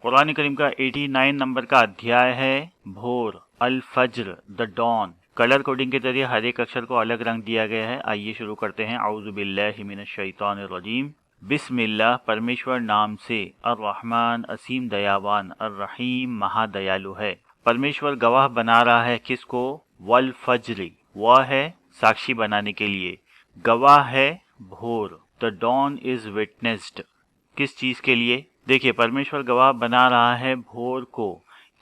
कुरान करीम का 89 नंबर का अध्याय है भोर, अल फज्र, द डॉन। कलर कोडिंग के जरिए हर एक अक्षर को अलग रंग दिया गया है। आइए शुरू करते हैं। औज़ु बिल्लाहि मिनश शैतानिर रजीम। बिस्मिल्लाह, परमेश्वर नाम से। अर्रहमान, असीम दयावान। अर्रहीम, महादयालु है। परमेश्वर गवाह बना रहा है किसको? वल फज्री, वह है साक्षी बनाने के लिए। गवाह है भोर। द डॉन इज विटनेस्ड, किस चीज के लिए? देखिए, परमेश्वर गवाह बना रहा है भोर को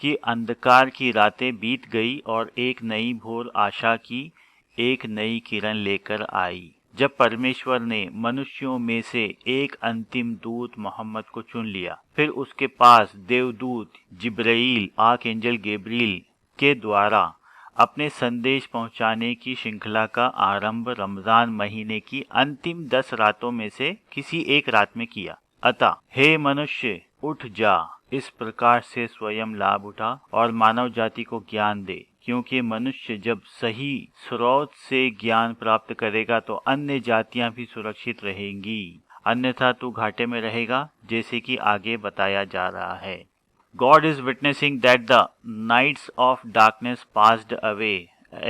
कि अंधकार की रातें बीत गई और एक नई भोर आशा की एक नई किरण लेकर आई। जब परमेश्वर ने मनुष्यों में से एक अंतिम दूत मोहम्मद को चुन लिया, फिर उसके पास देवदूत जिब्राईल, आर्कएंजल गैब्रिएल के द्वारा अपने संदेश पहुंचाने की श्रृंखला का आरंभ रमजान महीने की अंतिम 10 रातों में से किसी एक रात में किया। अतः हे मनुष्य, उठ जा, इस प्रकार से स्वयं लाभ उठा और मानव जाति को ज्ञान दे, क्योंकि मनुष्य जब सही स्रोत से ज्ञान प्राप्त करेगा तो अन्य जातियां भी सुरक्षित रहेंगी, अन्यथा तू घाटे में रहेगा, जैसे कि आगे बताया जा रहा है। God is witnessing that the nights of darkness passed away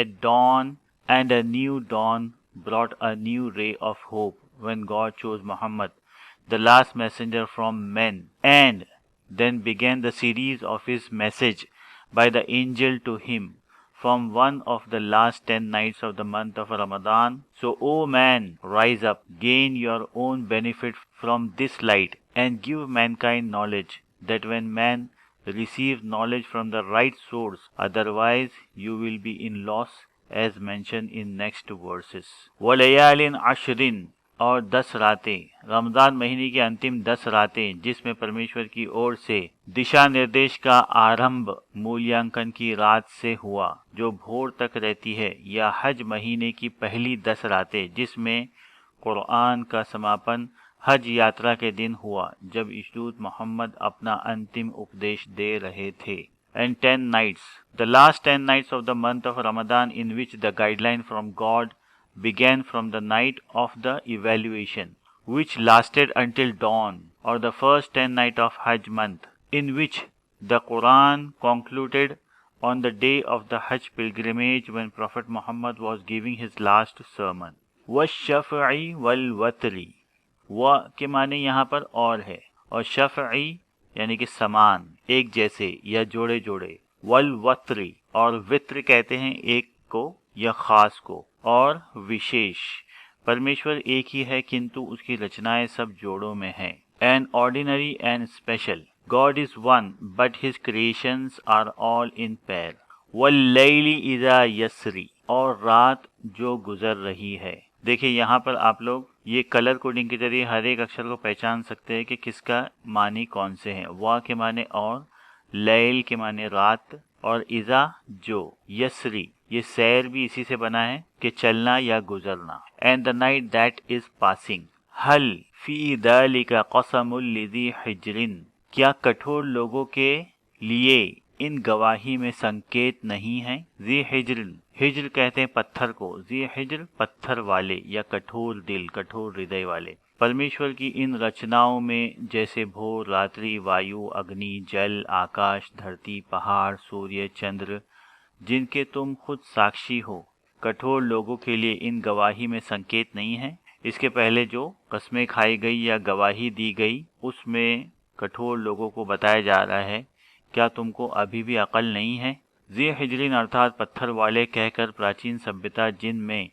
at dawn, and a new dawn brought a new ray of hope when God chose Muhammad, the last messenger from men, and then began the series of his message by the angel to him from one of the last 10 nights of the month of Ramadan. So, O man, rise up, gain your own benefit from this light, and give mankind knowledge, that when man receive knowledge from the right source, otherwise you will be in loss, as mentioned in next verses. वलयालिन अशरिन, और 10 रातें, रमजान महीने की अंतिम 10 रातें, जिसमें परमेश्वर की ओर से दिशा निर्देश का आरंभ मूल्यांकन की रात से हुआ जो भोर तक रहती है, या हज महीने की पहली 10 रातें, जिसमें कुरान का समापन हज यात्रा के दिन हुआ जब इशदूत मोहम्मद अपना अंतिम उपदेश दे रहे थे। And 10 nights, the last 10 nights of the month of Ramadan, in which the guideline from God began from the night of the evaluation, which lasted until dawn, or the first 10 nights of Hajj month, in which the Quran concluded on the day of the Hajj pilgrimage when Prophet Muhammad was giving his last sermon. वश्शफ़ई वल वतरी, व के माने यहाँ पर और है, और शफ़ई यानी कि समान, एक जैसे या जोड़े जोड़े। वल वत्री, और वित्र कहते हैं एक को या खास को, और विशेष। परमेश्वर एक ही है किंतु उसकी रचनाएं सब जोड़ों में हैं। An ordinary and special, God is one but his creations are all in pair. वल्लैली इज़ा यसरी, और रात जो गुजर रही है। देखिए, यहाँ पर आप लोग ये कलर कोडिंग के जरिए हर एक अक्षर को पहचान सकते हैं कि किसका मानी कौन से हैं। वा के माने और, लैल के माने रात, और इज़ा जो, यसरी ये सैर भी इसी से बना है कि चलना या गुजरना। And the night that is passing, हल फी दैलिका क़समुल लिज़ी हिज्रिन, क्या कठोर लोगों के लिए इन गवाही में संकेत नहीं है। जी हिज्र, हिज्र कहते हैं पत्थर को, जी हिज्र पत्थर वाले या कठोर दिल, कठोर हृदय वाले। परमेश्वर की इन रचनाओं में जैसे भोर, रात्रि, वायु, अग्नि, जल, आकाश, धरती, पहाड़, सूर्य, चंद्र, जिनके तुम खुद साक्षी हो, कठोर लोगों के लिए इन गवाही में संकेत नहीं है। इसके पहले जो कस्में खाई गई या गवाही दी गई, उसमें कठोर लोगों को बताया जा रहा है, क्या तुमको अभी भी अकल नहीं है। जी हिजरिन अर्थात पत्थर वाले कहकर प्राचीन सभ्यता, जिनमें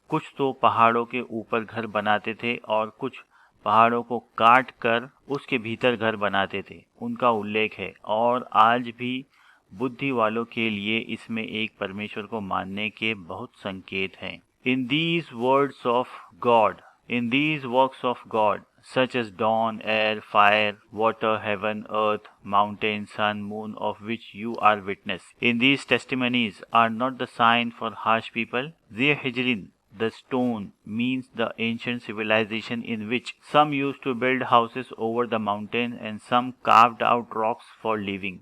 कुछ तो पहाड़ों के ऊपर घर बनाते थे और कुछ पहाड़ों को काट कर उसके भीतर घर बनाते थे, उनका उल्लेख है। और आज भी बुद्धि वालों के लिए इसमें एक परमेश्वर को मानने के बहुत संकेत हैं। In these words of God, in these works of God, such as dawn, air, fire, water, heaven, earth, mountain, sun, moon, of which you are witness. In these testimonies are not the sign for harsh people. Zir Hijrin, the stone, means the ancient civilization in which some used to build houses over the mountain and some carved out rocks for living.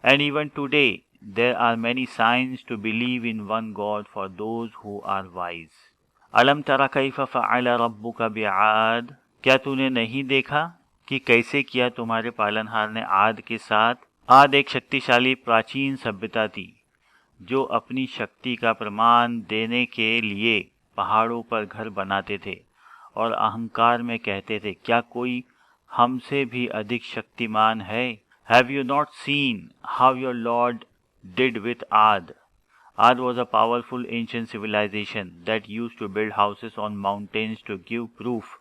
And even today, there are many signs to believe in one God for those who are wise. Alam tara kaifa fa'ala rabbuka bi'ad, क्या तूने नहीं देखा कि कैसे किया तुम्हारे पालनहार ने आद के साथ। आद एक शक्तिशाली प्राचीन सभ्यता थी जो अपनी शक्ति का प्रमाण देने के लिए पहाड़ों पर घर बनाते थे और अहंकार में कहते थे, क्या कोई हमसे भी अधिक शक्तिमान है? Have you not seen how your Lord did with Ad? Ad was a powerful ancient civilization that used to build houses on mountains to give proof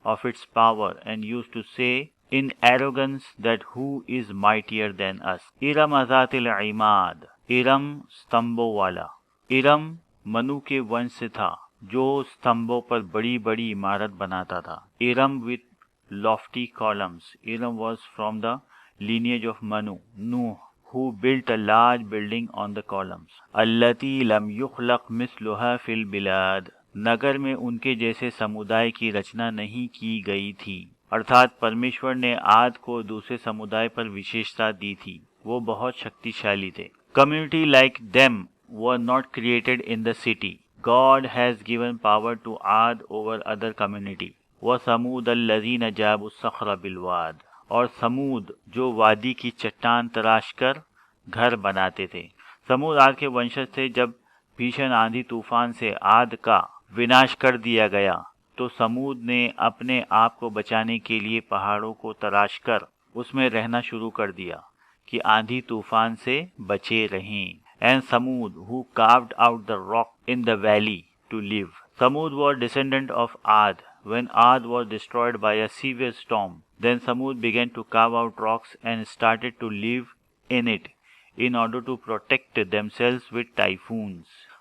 of its power and used to say in arrogance that who is mightier than us. Iram अज़ातिल Imad, Iram स्तंभों वाला। इरम मनु के वंश से था जो स्तंभों पर बड़ी बड़ी इमारत बनाता था। Iram with lofty columns. Iram was from the lineage of Manu, Nuh, who built a large building on the columns. allati lam yukhlaq misluha fil bilad. नगर में उनके जैसे समुदाय की रचना नहीं की गई थी। अर्थात परमेश्वर ने आद को दूसरे समुदाय पर विशेषता दी थी। वो बहुत शक्तिशाली थे। Community like them were not created in the city. God has given power to Ad over other community. व समूद अल्लज़ीन जाबु सख्र बिलवाद, और समूद जो वादी की चट्टान तराश कर घर बनाते थे। समूद आद के वंशज थे। जब भीषण आंधी तूफान से आद का विनाश कर दिया गया तो समूद ने अपने आप को बचाने के लिए पहाड़ों को तराश कर उसमें रहना शुरू कर दिया कि आंधी तूफान से बचे रहें। एंड समूद who carved out the rock in the valley to live. समूद वर डिसेंडेंट ऑफ आद. When Ad was destroyed by a severe storm, then Samud began to carve out rocks and started to live in it in order to protect themselves with typhoons.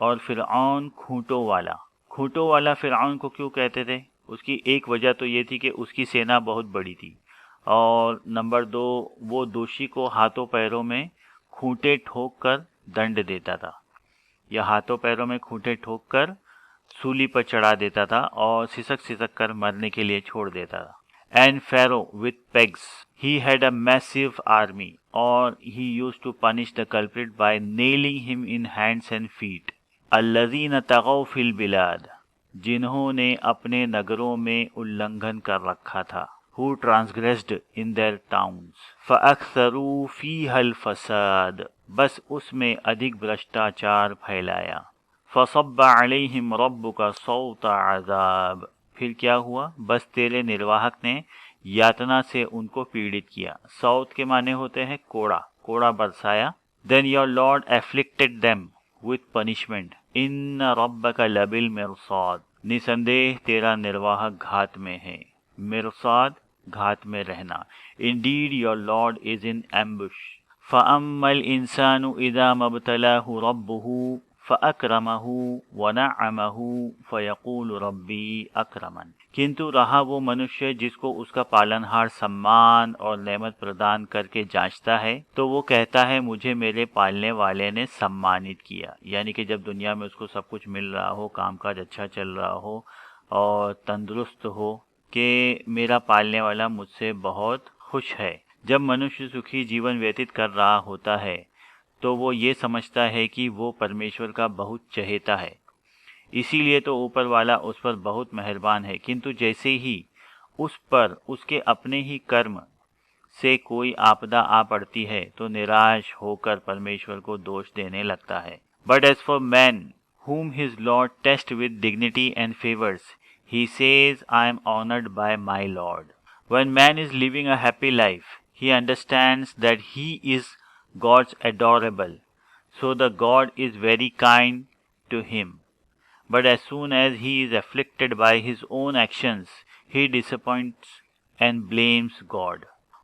और फिरऔन खूंटों वाला। खूंटों वाला फिरऔन को क्यों कहते थे? उसकी एक वजह तो ये थी कि उसकी सेना बहुत बड़ी थी, और नंबर 2, वो दोषी को हाथों पैरों में खूंटे ठोक कर दंड देता था, या हाथों पैरों में खूंटे ठोक कर सूली पर चढ़ा देता था और सिसक सिसक कर मरने के लिए छोड़ देता था। And Pharaoh with pegs, he had a massive army, और he used to punish the culprit by nailing him in hands and feet. अल्लज़ीन तगौ फिल बिलाद, जिन्होंने अपने नगरों में उल्लंघन कर रखा था। Who transgressed in their towns फअक्सरू फीहल फसाद, बस उसमें अधिक भ्रष्टाचार फैलाया। फसब्बा अलैहिम रब्बुका सौता अज़ाब, फिर क्या हुआ? बस तेरे निर्वाहक ने यातना से उनको पीड़ित किया। सौत के माने होते हैं कोड़ा, कोड़ा बरसाया। Then your Lord afflicted them with punishment, इन्न रब्बका लबिल मिरसाद, निसंदेह तेरा निर्वाहक घात में है। मिरसाद घात में रहना। Indeed your Lord is in ambush. फअम्मल इंसानु इज़ा मब्तलाहु रब्बुहु फ़अक्रमहु वनअमहु फ़यक़ूल रब्बी अक्रमन, किंतु रहा वो मनुष्य जिसको उसका पालनहार सम्मान और नेमत प्रदान करके जांचता है तो वो कहता है, मुझे मेरे पालने वाले ने सम्मानित किया। यानी कि जब दुनिया में उसको सब कुछ मिल रहा हो, कामकाज अच्छा चल रहा हो और तंदुरुस्त हो, कि मेरा पालने वाला मुझसे बहुत खुश है। जब मनुष्य सुखी जीवन व्यतीत कर रहा होता है तो वो ये समझता है कि वो परमेश्वर का बहुत चहेता है, इसीलिए तो ऊपर वाला उस पर बहुत मेहरबान है। किंतु जैसे ही उस पर उसके अपने ही कर्म से कोई आपदा आ पड़ती है तो निराश होकर परमेश्वर को दोष देने लगता है। But as for man whom his Lord tests with dignity and favors, he says, I am honored by my Lord. When man is living a happy life, he understands that he is God's adorable, so the God is very kind to him. But as soon as he is afflicted by his own actions, he disappoints and blames God.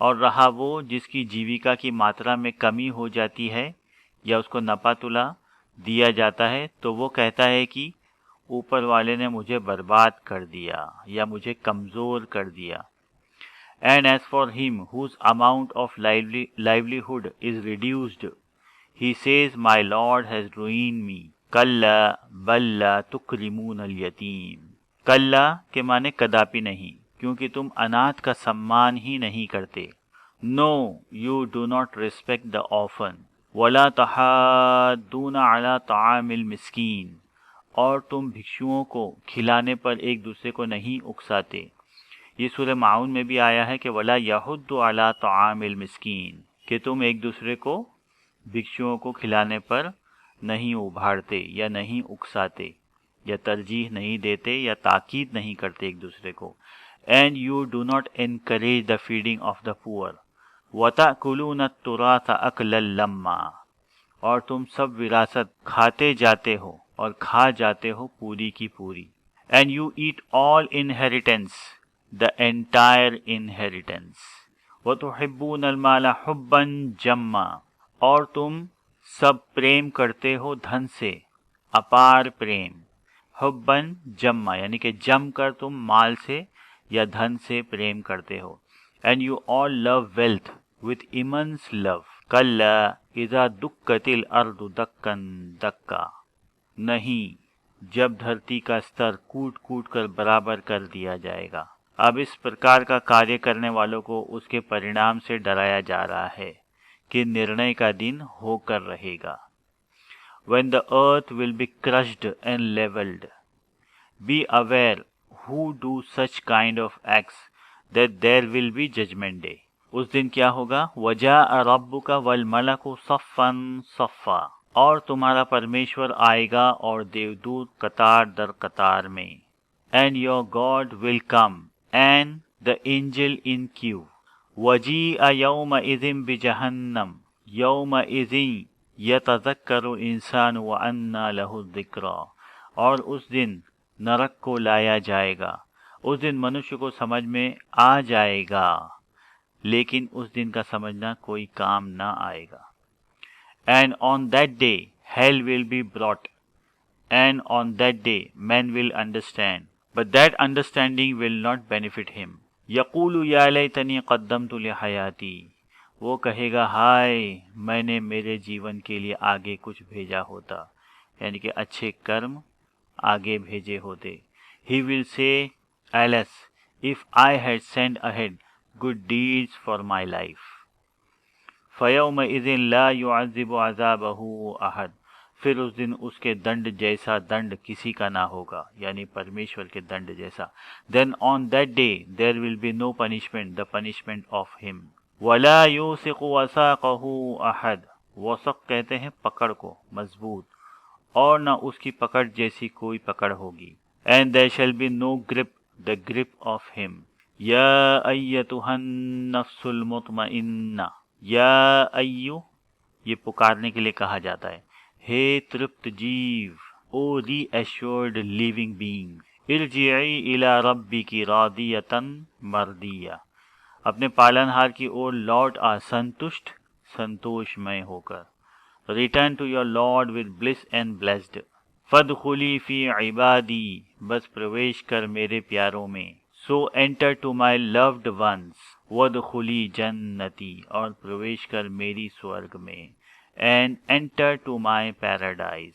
और रहा वो जिसकी जीविका की मात्रा में कमी हो जाती है या उसको नपा तुला दिया जाता है तो वो कहता है कि ऊपर वाले ने मुझे बर्बाद कर दिया या मुझे कमज़ोर कर दिया। And as for him whose amount of livelihood is reduced, he says, my Lord has ruined me. कल्ला बल्ला तुक्रिमून अल यतीम, कल्ला के माने कदापि नहीं, क्योंकि तुम अनाथ का सम्मान ही नहीं करते। No, you do not respect the orphan, वला तहाद्दूना अला तामिल मिस्कीन, और तुम भिक्षुओं को खिलाने पर एक दूसरे को नहीं उकसाते। ये सूरह माउन में भी आया है कि वला यहुद्दु अला तामिल मिस्कीन, कि तुम एक दूसरे को भिक्षुओं को खिलाने पर नहीं उभारते या नहीं उकसाते या तरजीह नहीं देते या ताकीद नहीं करते एक दूसरे को। And you do not encourage the feeding of the poor वताकुलून तुराथ अकलल लम्मा, और तुम सब विरासत खाते जाते हो और खा जाते हो पूरी की पूरी। And you eat all inheritance, the entire inheritance. वतुहिब्बूनल माला हुब्बन जम्मा, और तुम सब प्रेम करते हो धन से, अपार प्रेम। हुब्बन जम्मा यानी कि जम कर तुम माल से या धन से प्रेम करते हो। And you all love wealth with immense love. कल्ला इज़ा दुक्कतिल अर्दु दक्कन दक्का, नहीं, जब धरती का स्तर कूट कूट कर बराबर कर दिया जाएगा। अब इस प्रकार का कार्य करने वालों को उसके परिणाम से डराया जा रहा है कि निर्णय का दिन होकर रहेगा। When the earth will be crushed and leveled, be aware who do such kind of acts that there will be judgment day. उस दिन क्या होगा? वजाअ रब्बुका वल मलकु सफ़्फ़न सफ़्फ़ा, और तुम्हारा परमेश्वर आएगा और देवदूत कतार दर कतार में। And your God will come and the angel in queue. वजीअ यौमइज़िन बिजहन्नम यौमइज़िन यतज़क्करु इंसान व अन्ना लहु ज़िक्रा, और उस दिन नरक को लाया जाएगा। उस दिन मनुष्य को समझ में आ जाएगा, लेकिन उस दिन का समझना कोई काम ना आएगा। And on that day hell will be brought, and on that day man will understand, but that understanding will not benefit him. यक़ूलु या लैतनी क़द्दमतु लिहयाती, वो कहेगा हाय मैंने मेरे जीवन के लिए आगे कुछ भेजा होता, यानी कि अच्छे कर्म आगे भेजे होते। He will say, alas, if I had sent ahead good deeds for my life. फ़यौमइज़िन ला युअज़्ज़िबु अज़ाबहु अहद, फिर उस दिन उसके दंड जैसा दंड किसी का ना होगा, यानी परमेश्वर के दंड जैसा। Then on that day there will be no punishment, the punishment of him. वला यूसिक़ु वसाक़हु अहद, वसक़ कहते हैं पकड़ को, मजबूत, और न उसकी पकड़ जैसी कोई पकड़ होगी। And there shall be no grip, the grip of him. या अय्यतुहन नफ्सुल मुतमइन्ना, या अय्यु ये पुकारने के लिए कहा जाता है, हे तृप्त जीव, ओ रीएश्योर्ड लिविंग बीइंग, इरजिई इला रब्बिकी रादियतन मर्दिया, अपने पालनहार की ओर लौट आ संतुष्ट संतोषमय होकर। Return to your Lord with bliss and blessed. फदखुली फी इबादी, बस प्रवेश कर मेरे प्यारों में। So enter to my loved ones, वदखुली जन्नती, और प्रवेश कर मेरी स्वर्ग में। And enter to my paradise,